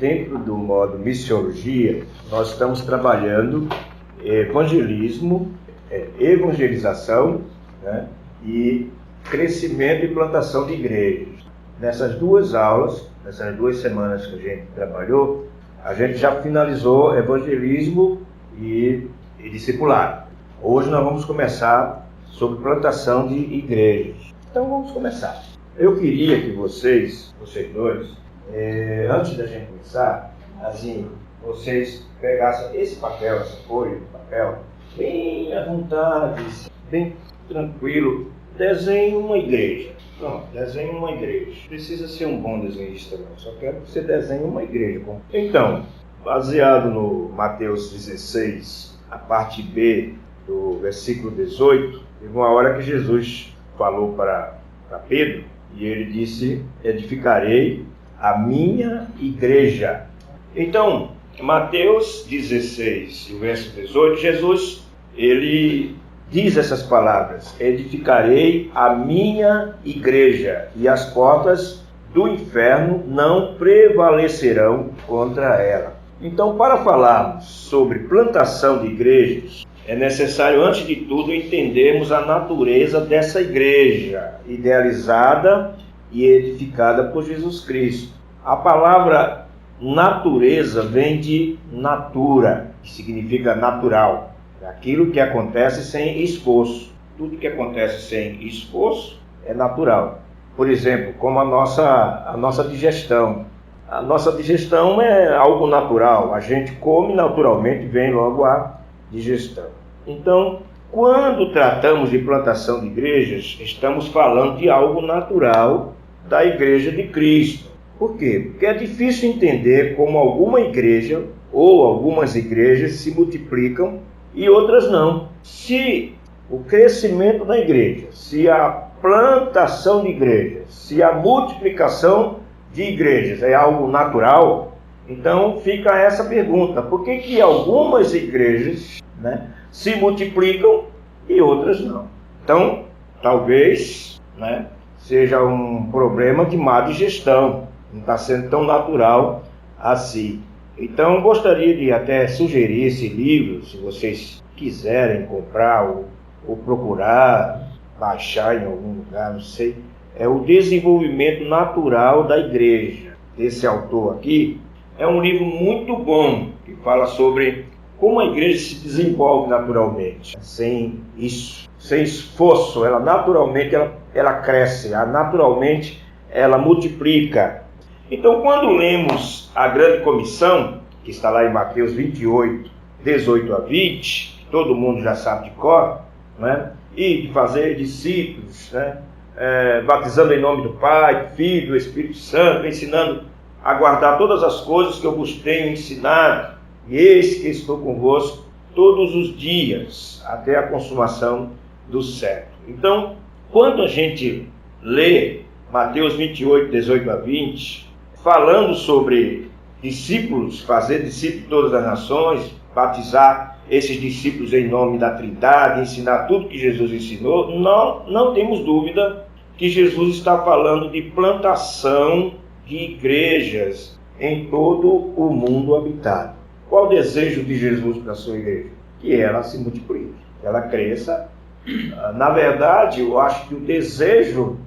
dentro do modo missiologia, nós estamos trabalhando evangelismo, evangelização, né, e crescimento e plantação de igrejas. Nessas duas aulas, nessas 2 semanas que a gente trabalhou, a gente já finalizou evangelismo e discipulado. Hoje nós vamos começar sobre plantação de igrejas. Então vamos começar. Eu queria que vocês dois, antes da gente começar, assim, vocês pegassem esse papel, essa folha de papel, bem à vontade, bem tranquilo, desenhe uma igreja. Pronto, desenhe uma igreja. Precisa ser um bom desenhista, não. Só quero que você desenhe uma igreja. Então, baseado no Mateus 16, a parte B do versículo 18, teve uma hora que Jesus falou para Pedro, e ele disse: edificarei a minha igreja. Então, Mateus 16, o verso 18, Jesus, ele diz essas palavras: edificarei a minha igreja, e as portas do inferno não prevalecerão contra ela. Então, para falarmos sobre plantação de igrejas, é necessário, antes de tudo, entendermos a natureza dessa igreja, idealizada e edificada por Jesus Cristo. A palavra natureza vem de natura, que significa natural, aquilo que acontece sem esforço. Tudo que acontece sem esforço é natural. Por exemplo, como a nossa digestão. A nossa digestão é algo natural. A gente come naturalmente, vem logo a digestão. Então, quando tratamos de plantação de igrejas, estamos falando de algo natural da Igreja de Cristo. Por quê? Porque é difícil entender como alguma igreja ou algumas igrejas se multiplicam e outras não. Se o crescimento da igreja, se a plantação de igrejas, se a multiplicação de igrejas é algo natural, então fica essa pergunta: por que algumas igrejas, né, se multiplicam e outras não? Então, talvez, né, seja um problema de má digestão, não está sendo tão natural assim. Então, gostaria de até sugerir esse livro, se vocês quiserem comprar ou procurar, baixar em algum lugar, não sei. É O Desenvolvimento Natural da Igreja. Esse autor aqui é um livro muito bom, que fala sobre como a igreja se desenvolve naturalmente, sem esforço. Ela naturalmente ela cresce, naturalmente ela multiplica. Então, quando lemos a grande comissão, que está lá em Mateus 28, 18 a 20, todo mundo já sabe de cor, né? E de fazer discípulos, né? Batizando em nome do Pai, do Filho, do Espírito Santo, ensinando a guardar todas as coisas que eu vos tenho ensinado, e eis que estou convosco todos os dias, até a consumação do século. Então, quando a gente lê Mateus 28, 18 a 20, falando sobre discípulos, fazer discípulos de todas as nações, batizar esses discípulos em nome da Trindade, ensinar tudo que Jesus ensinou, não temos dúvida que Jesus está falando de plantação de igrejas em todo o mundo habitado. Qual o desejo de Jesus para a sua igreja? Que ela se multiplique, que ela cresça. Na verdade, eu acho que o desejo,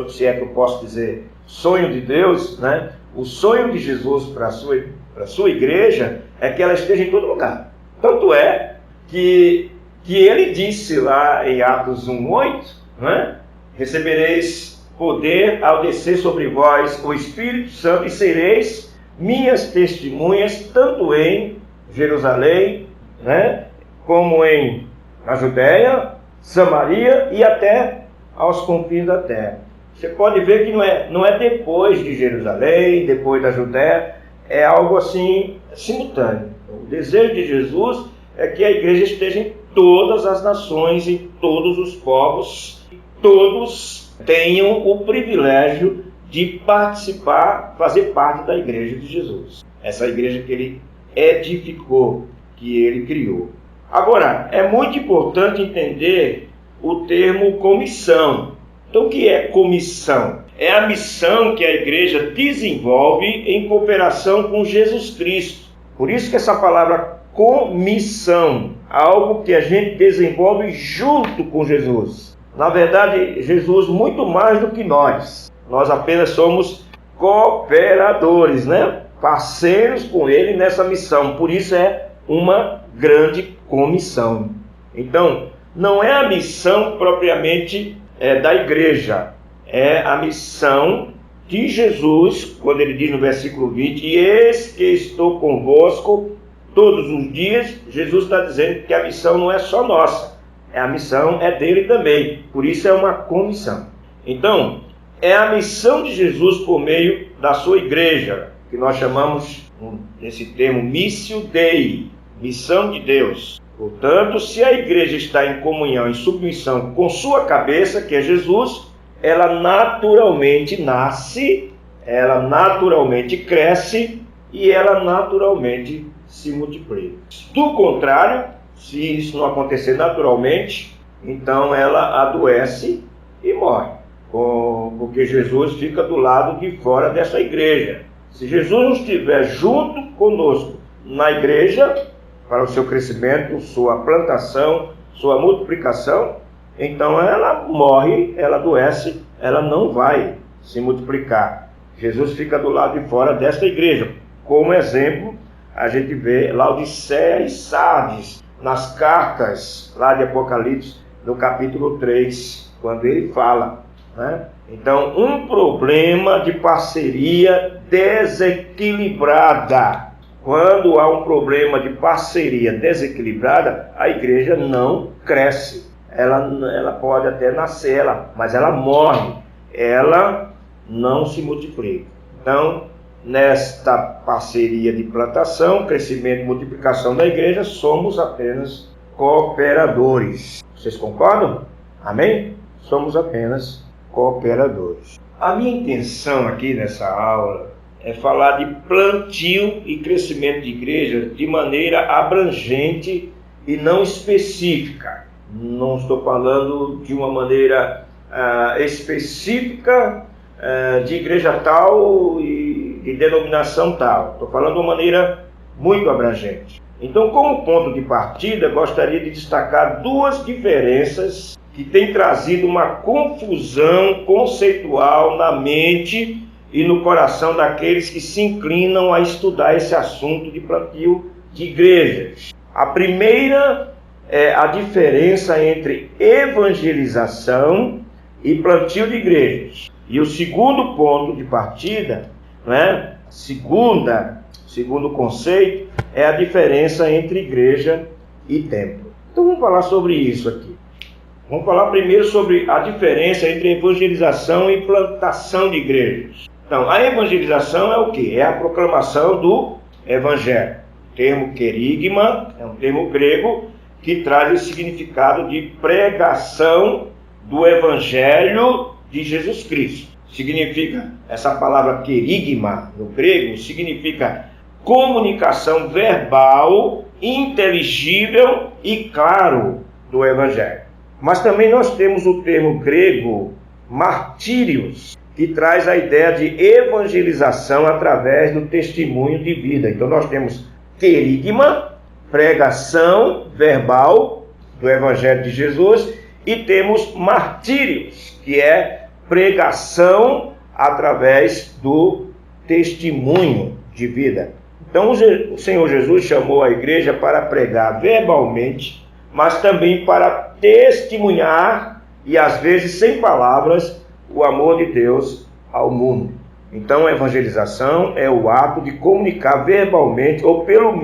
se é que eu posso dizer, sonho de Deus, né? O sonho de Jesus para a sua igreja é que ela esteja em todo lugar. Tanto é que ele disse lá em Atos 1:8, né? Recebereis poder ao descer sobre vós o Espírito Santo e sereis minhas testemunhas, tanto em Jerusalém, né, como na Judéia, Samaria e até aos confins da terra. Você pode ver que não é depois de Jerusalém, depois da Judéia, é algo assim simultâneo. O desejo de Jesus é que a igreja esteja em todas as nações, em todos os povos, todos tenham o privilégio de participar, fazer parte da igreja de Jesus. Essa igreja que ele edificou, que ele criou. Agora, é muito importante entender o termo comissão. Então, o que é comissão? é a missão que a igreja desenvolve em cooperação com Jesus Cristo. Por isso que essa palavra comissão, algo que a gente desenvolve junto com Jesus. Na verdade, Jesus muito mais do que nós. Nós apenas somos cooperadores, né? Parceiros com ele nessa missão. Por isso é uma grande comissão. Então, não é a missão propriamente da igreja. É a missão de Jesus, quando ele diz no versículo 20, e eis que estou convosco todos os dias. Jesus está dizendo que a missão não é só nossa, a missão é dele também, por isso é uma comissão. Então, é a missão de Jesus por meio da sua igreja, que nós chamamos, esse termo, Missio Dei, missão de Deus. Portanto, se a igreja está em comunhão, em submissão com sua cabeça, que é Jesus, ela naturalmente nasce, ela naturalmente cresce e ela naturalmente se multiplica. Do contrário, se isso não acontecer naturalmente, então ela adoece e morre, porque Jesus fica do lado de fora dessa igreja. Se Jesus não estiver junto conosco na igreja, para o seu crescimento, sua plantação, sua multiplicação, então ela morre, ela adoece, ela não vai se multiplicar. Jesus fica do lado de fora desta igreja. Como exemplo, a gente vê Laodiceia e Sardes, nas cartas lá de Apocalipse, no capítulo 3, quando ele fala, né? Então, um problema de parceria desequilibrada. Quando há um problema de parceria desequilibrada, a igreja não cresce. Ela pode até nascer, mas ela morre. Ela não se multiplica. Então, nesta parceria de plantação, crescimento e multiplicação da igreja, somos apenas cooperadores. Vocês concordam? Amém? Somos apenas cooperadores. A minha intenção aqui nessa aula é falar de plantio e crescimento de igreja de maneira abrangente e não específica. Não estou falando de uma maneira específica de igreja tal e de denominação tal. Estou falando de uma maneira muito abrangente. Então, como ponto de partida, gostaria de destacar duas diferenças que têm trazido uma confusão conceitual na mente e no coração daqueles que se inclinam a estudar esse assunto de plantio de igrejas. A primeira é a diferença entre evangelização e plantio de igrejas. E o segundo ponto de partida, né, segundo conceito, é a diferença entre igreja e templo. Então vamos falar sobre isso aqui. Vamos falar primeiro sobre a diferença entre evangelização e plantação de igrejas. Então, a evangelização é o quê? É a proclamação do evangelho. O termo querigma é um termo grego que traz o significado de pregação do evangelho de Jesus Cristo. Significa, essa palavra querigma no grego significa comunicação verbal, inteligível e claro do evangelho. Mas também nós temos o termo grego martírios, que traz a ideia de evangelização através do testemunho de vida. Então nós temos querigma, pregação verbal do evangelho de Jesus, e temos martírios, que é pregação através do testemunho de vida. Então o Senhor Jesus chamou a igreja para pregar verbalmente, mas também para testemunhar, e às vezes sem palavras, o amor de Deus ao mundo. Então a evangelização é o ato de comunicar verbalmente, ou pelo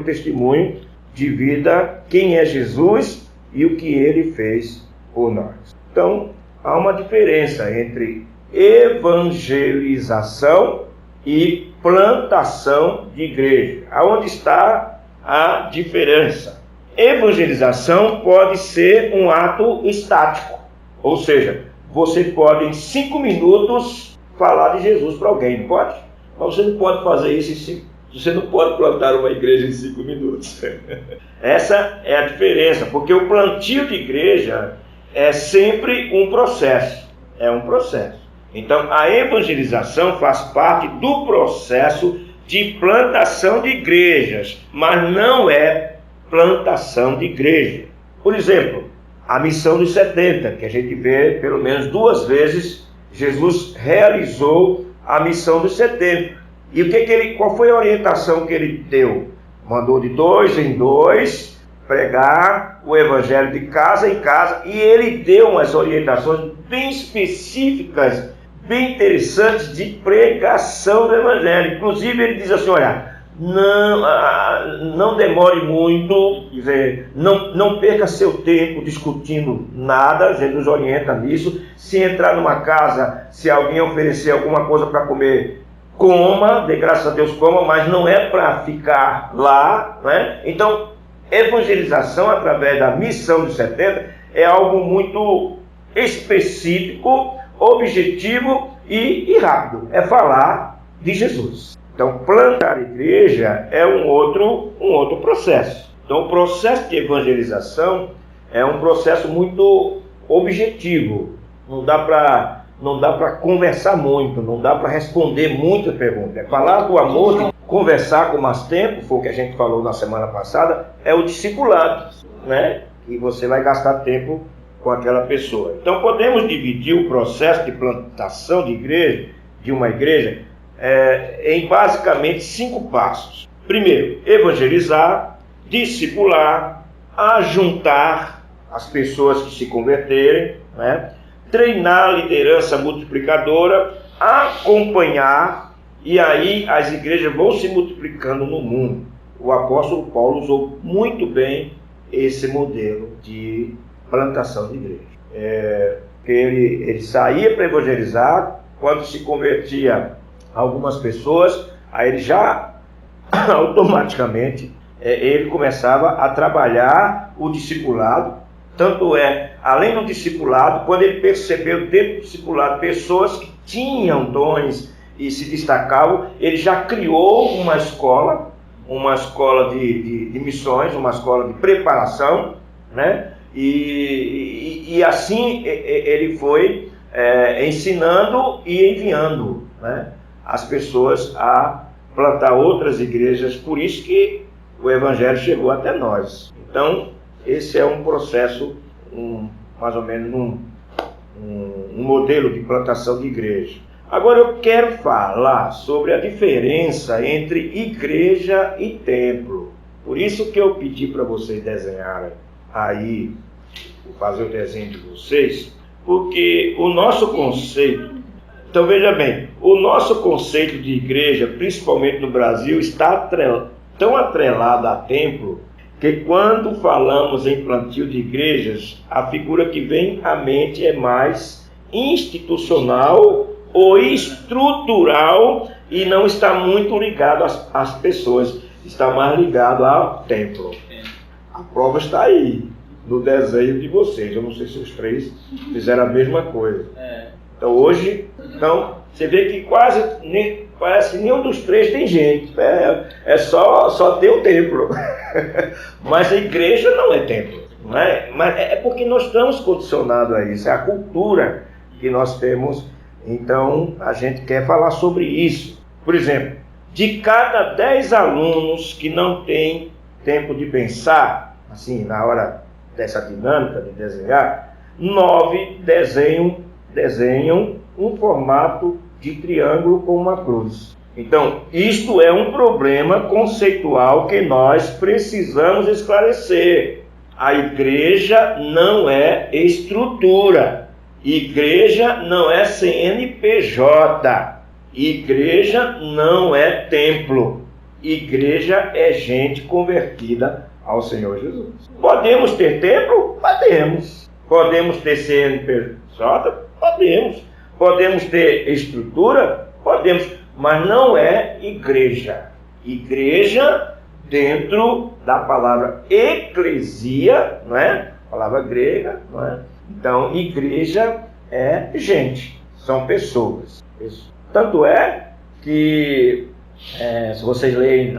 testemunho de vida, quem é Jesus e o que ele fez por nós. Então há uma diferença entre evangelização e plantação de igreja. Aonde está a diferença? Evangelização pode ser um ato estático, ou seja, você pode em 5 minutos falar de Jesus para alguém, pode? Mas você não pode fazer isso você não pode plantar uma igreja em 5 minutos. Essa é a diferença, porque o plantio de igreja é sempre um processo. É um processo. Então, a evangelização faz parte do processo de plantação de igrejas, mas não é plantação de igreja. Por exemplo, a missão dos 70, que a gente vê pelo menos 2 vezes, Jesus realizou a missão dos 70. E qual foi a orientação que ele deu? Mandou de 2 em 2 pregar o evangelho de casa em casa, e ele deu umas orientações bem específicas, bem interessantes de pregação do evangelho. Inclusive ele diz assim, olha, não demore muito, não perca seu tempo discutindo nada. Jesus orienta nisso. Se entrar numa casa, se alguém oferecer alguma coisa para comer, coma, dê graças a Deus, coma, mas não é para ficar lá, né? Então, evangelização através da missão dos 70 é algo muito específico, objetivo e rápido. É falar de Jesus. Então, plantar igreja é um outro processo. Então, o processo de evangelização é um processo muito objetivo. Não dá para conversar muito, não dá para responder muitas perguntas. É falar do amor, conversar com mais tempo, foi o que a gente falou na semana passada, é o discipulado, né? E você vai gastar tempo com aquela pessoa. Então, podemos dividir o processo de plantação de igreja, de uma igreja, em basicamente 5 passos. Primeiro, evangelizar, discipular, ajuntar as pessoas que se converterem, né? Treinar a liderança multiplicadora, acompanhar, e aí as igrejas vão se multiplicando no mundo. O apóstolo Paulo usou muito bem esse modelo de plantação de igreja. Ele saía para evangelizar, quando se convertia algumas pessoas, aí ele já automaticamente ele começava a trabalhar o discipulado. Tanto além do discipulado, quando ele percebeu dentro do discipulado pessoas que tinham dons e se destacavam, ele já criou uma escola de missões, uma escola de preparação, né? E assim ele foi ensinando e enviando, né, as pessoas a plantar outras igrejas. Por isso que o evangelho chegou até nós. Então, esse é um processo, mais ou menos um modelo de plantação de igreja. Agora eu quero falar sobre a diferença entre igreja e templo. Por isso que eu pedi para vocês desenharem aí, vou fazer o desenho de vocês, porque o nosso conceito, então veja bem, o nosso conceito de igreja, principalmente no Brasil, está tão atrelado a templo, que quando falamos em plantio de igrejas, a figura que vem à mente é mais institucional ou estrutural e não está muito ligado às pessoas, está mais ligado ao templo. A prova está aí, no desenho de vocês. Eu não sei se os 3 fizeram a mesma coisa. Então hoje, você vê que parece que nenhum dos 3 tem gente. Só ter o templo. Mas a igreja não é templo. Não é? Mas é porque nós estamos condicionados a isso. É a cultura que nós temos. Então a gente quer falar sobre isso. Por exemplo, de cada 10 alunos que não têm tempo de pensar, assim, na hora dessa dinâmica de desenhar, 9 desenham um formato de triângulo com uma cruz. Então, isto é um problema conceitual que nós precisamos esclarecer. A igreja não é estrutura. Igreja não é CNPJ. Igreja não é templo. Igreja é gente convertida ao Senhor Jesus. Podemos ter templo? Podemos. Podemos ter CNPJ? Podemos. Podemos ter estrutura? Podemos. Mas não é igreja. Igreja dentro da palavra eclesia, não é? Palavra grega, não é? Então, igreja é gente, são pessoas. Tanto é que, se vocês lerem